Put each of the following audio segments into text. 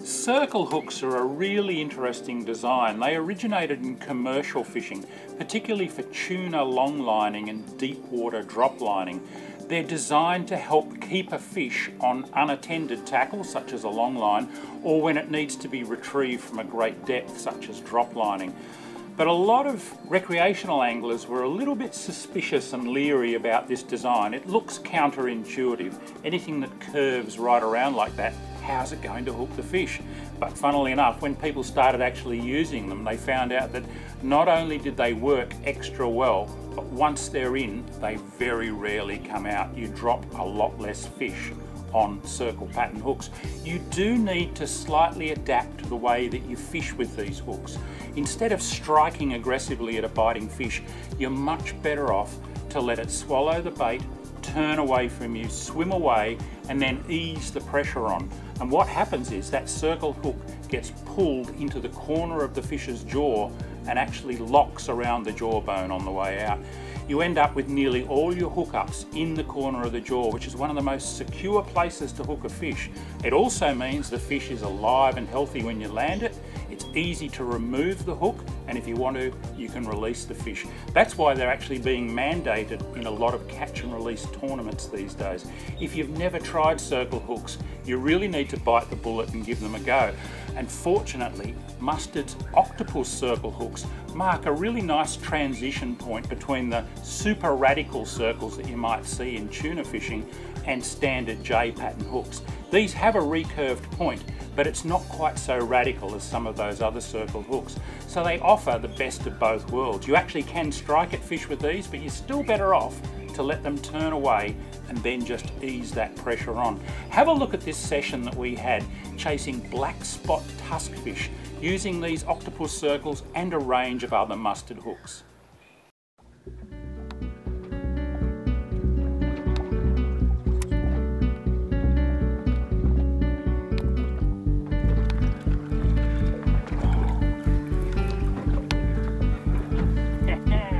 Circle hooks are a really interesting design. They originated in commercial fishing, particularly for tuna long lining and deep water drop lining. They're designed to help keep a fish on unattended tackle, such as a long line, or when it needs to be retrieved from a great depth, such as drop lining. But a lot of recreational anglers were a little bit suspicious and leery about this design. It looks counterintuitive. Anything that curves right around like that, how's it going to hook the fish? But funnily enough, when people started actually using them, they found out that not only did they work extra well, but once they're in, they very rarely come out. You drop a lot less fish on circle pattern hooks. You do need to slightly adapt the way that you fish with these hooks. Instead of striking aggressively at a biting fish, you're much better off to let it swallow the bait, turn away from you, swim away, and then ease the pressure on. And what happens is that circle hook gets pulled into the corner of the fish's jaw and actually locks around the jawbone on the way out. You end up with nearly all your hookups in the corner of the jaw, which is one of the most secure places to hook a fish. It also means the fish is alive and healthy when you land it. It's easy to remove the hook, and if you want to, you can release the fish. That's why they're actually being mandated in a lot of catch and release tournaments these days. If you've never tried circle hooks, you really need to bite the bullet and give them a go. And fortunately, Mustad's octopus circle hooks mark a really nice transition point between the super radical circles that you might see in tuna fishing and standard J pattern hooks. These have a recurved point, but it's not quite so radical as some of those other circle hooks. So they offer the best of both worlds. You actually can strike at fish with these, but you're still better off to let them turn away and then just ease that pressure on. Have a look at this session that we had chasing black spot tusk fish using these octopus circles and a range of other Mustad hooks.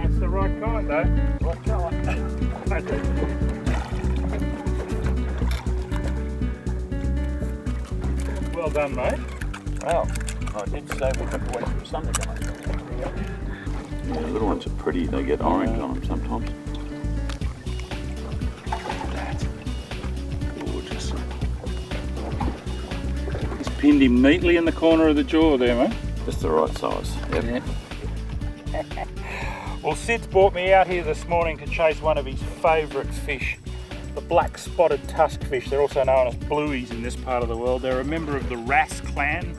It's the right kind though. Right colour. Well done, mate. Well, I did say we could wait for the sun to come up. Yeah, the little ones are pretty. They get orange on them sometimes. That's gorgeous. He's pinned him neatly in the corner of the jaw there, mate. Just the right size. Yep. Yeah. Well, Sid's brought me out here this morning to chase one of his favourite fish, the black spotted tusk fish. They're also known as blueies in this part of the world. They're a member of the wrasse clan,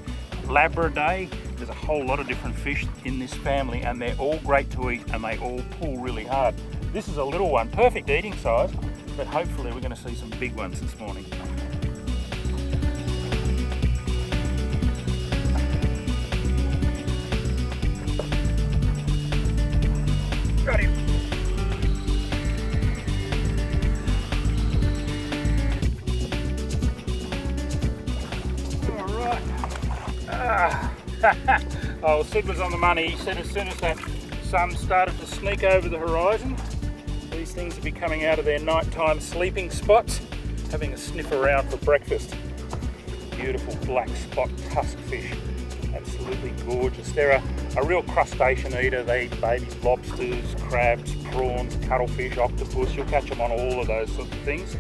Labraday. There's a whole lot of different fish in this family and they're all great to eat and they all pull really hard. This is a little one, perfect eating size, but hopefully we're going to see some big ones this morning. Got him. All right. Oh, Sid was on the money. He said as soon as that sun started to sneak over the horizon, these things would be coming out of their nighttime sleeping spots, having a sniff around for breakfast. Beautiful black spot tusk fish. Absolutely gorgeous. They're a real crustacean eater. They eat babies, lobsters, crabs, prawns, cuttlefish, octopus. You'll catch them on all of those sorts of things.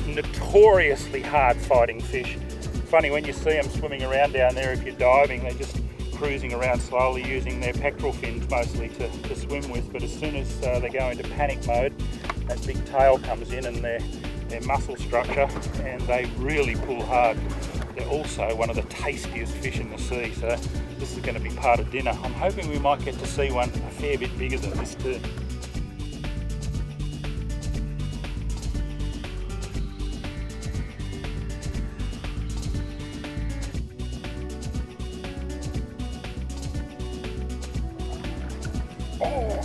Notoriously hard fighting fish. Funny when you see them swimming around down there, if you're diving, they're just cruising around slowly using their pectoral fins mostly to swim with, but as soon as they go into panic mode, that big tail comes in and their muscle structure, and they really pull hard. They're also one of the tastiest fish in the sea, so this is going to be part of dinner. I'm hoping we might get to see one a fair bit bigger than this too. Oh,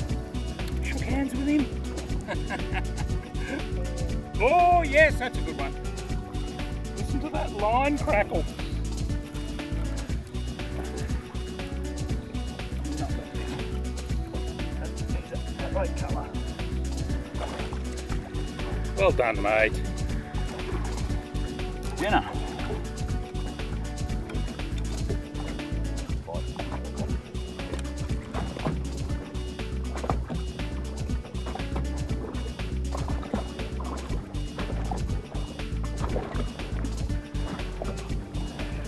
shook hands with him. Oh yes, that's a good one. Listen to that line crackle. That right colour. Well done, mate. Dinner.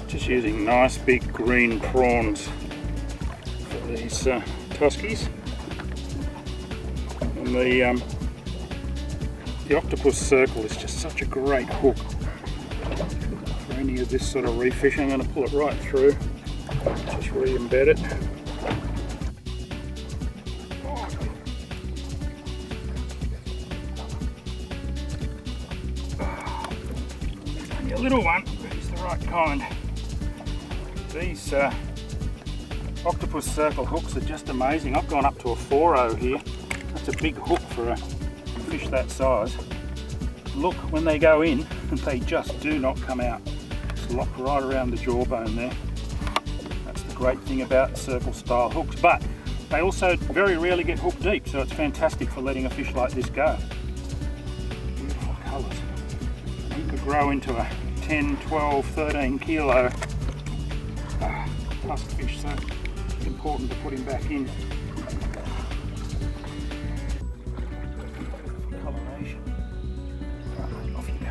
Just using nice big green prawns for these tuskies. And the octopus circle is just such a great hook for any of this sort of reef fishing. I'm going to pull it right through, just re-embed it. Only a little one, but he's the right kind. These octopus circle hooks are just amazing. I've gone up to a 4.0 here. That's a big hook for a fish that size. Look, when they go in, they just do not come out. It's locked right around the jawbone there. That's the great thing about circle style hooks, but they also very rarely get hooked deep, so it's fantastic for letting a fish like this go. Beautiful colours. You could grow into a 10, 12, 13 kilo tusk fish, so it's important to put him back in. Coloration. Right, off you go.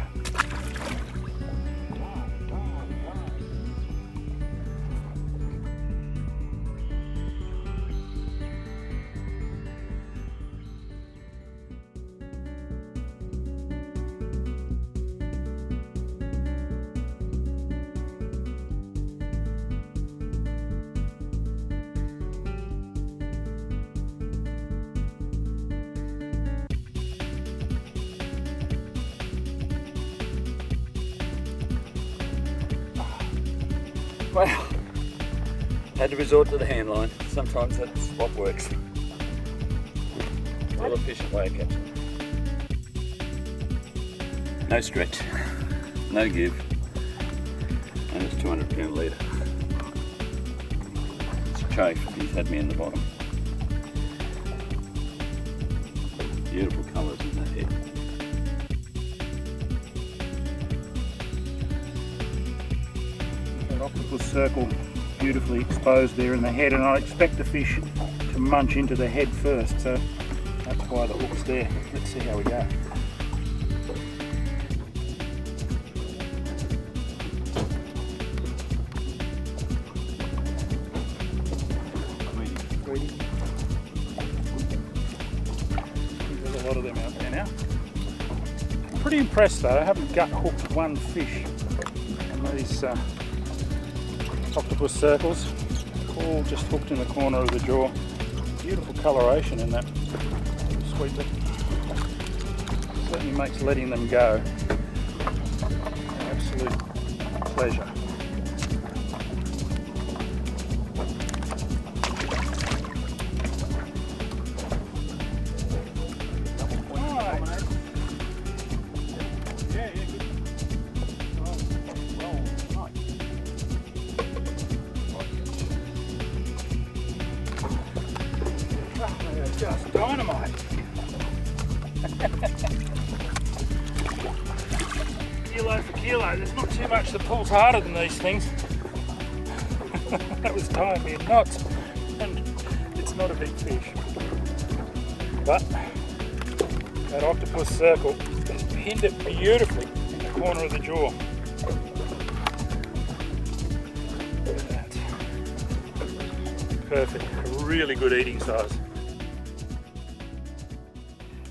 Well, had to resort to the hand line. Sometimes that's what works. A real efficient way of catching. No stretch, no give, and it's 200 pound leader. It's a chafe, he's had me in the bottom. Beautiful colours in that head. Octopus circle beautifully exposed there in the head, and I expect the fish to munch into the head first, so that's why the hook's there. Let's see how we go. There's a lot of them out there now. I'm pretty impressed though. I haven't gut hooked one fish on these octopus circles, all just hooked in the corner of the jaw. Beautiful coloration in that sweet bit. Certainly makes letting them go an absolute pleasure. Just dynamite. Kilo for kilo, there's not too much that pulls harder than these things. That was tying me in knots, and it's not a big fish. But that octopus circle has pinned it beautifully in the corner of the jaw. Look at that. Perfect, a really good eating size.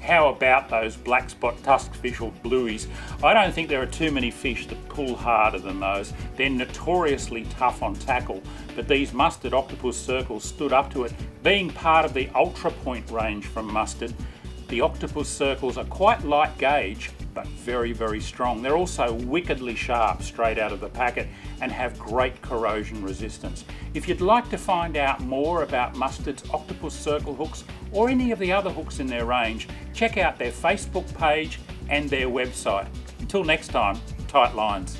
How about those black spot tusk fish or blueies? I don't think there are too many fish that pull harder than those. They're notoriously tough on tackle, but these Mustad octopus circles stood up to it. Being part of the ultra point range from Mustad, The octopus circles are quite light gauge, but very, very strong. They're also wickedly sharp straight out of the packet and have great corrosion resistance. If you'd like to find out more about Mustad's octopus circle hooks or any of the other hooks in their range, check out their Facebook page and their website. Until next time, tight lines.